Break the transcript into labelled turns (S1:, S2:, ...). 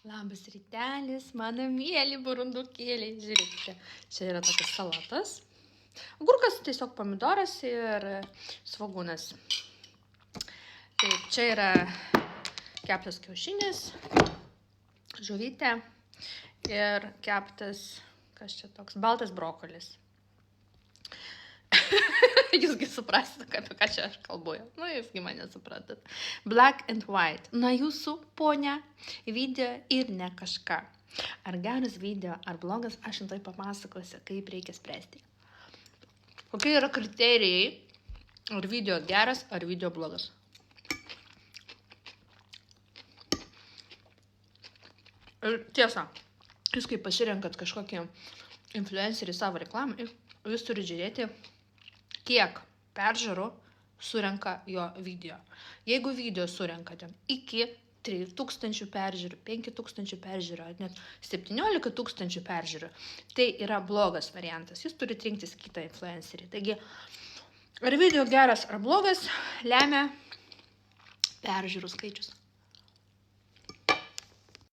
S1: Labas rytelis, mano mėly burundukėliai. Žiūrėkite, čia yra tokias salatas. Agurkas tiesiog pomidoras ir svogūnas. Taip, čia yra keptas kiaušinis, žuvytė ir keptas, kas čia toks, baltas brokolis. Jūsgi suprasit, apie ką čia aš kalbu. Nu, jūsgi mane suprantat. Black and white. Na, jūsų, ponia, video ir ne kažką. Ar geras video, ar blogas, aš jums tai papasakosiu, kaip reikia spręsti. Kokie yra kriterijai, ar video geras, ar video blogas. Ir tiesa, jūs kai pasirenkat kažkokį influencerį savo reklamą, jūs turite žiūrėti, kiek peržiūrų surenka jo video. Jeigu video surenka ten iki 3000 peržiūrų, 5000 peržiūrų, net 17 000 peržiūrų, tai yra blogas variantas. Jūs turite rinktis kitą influencerį. Taigi, ar video geras ar blogas, lemia peržiūrų skaičius.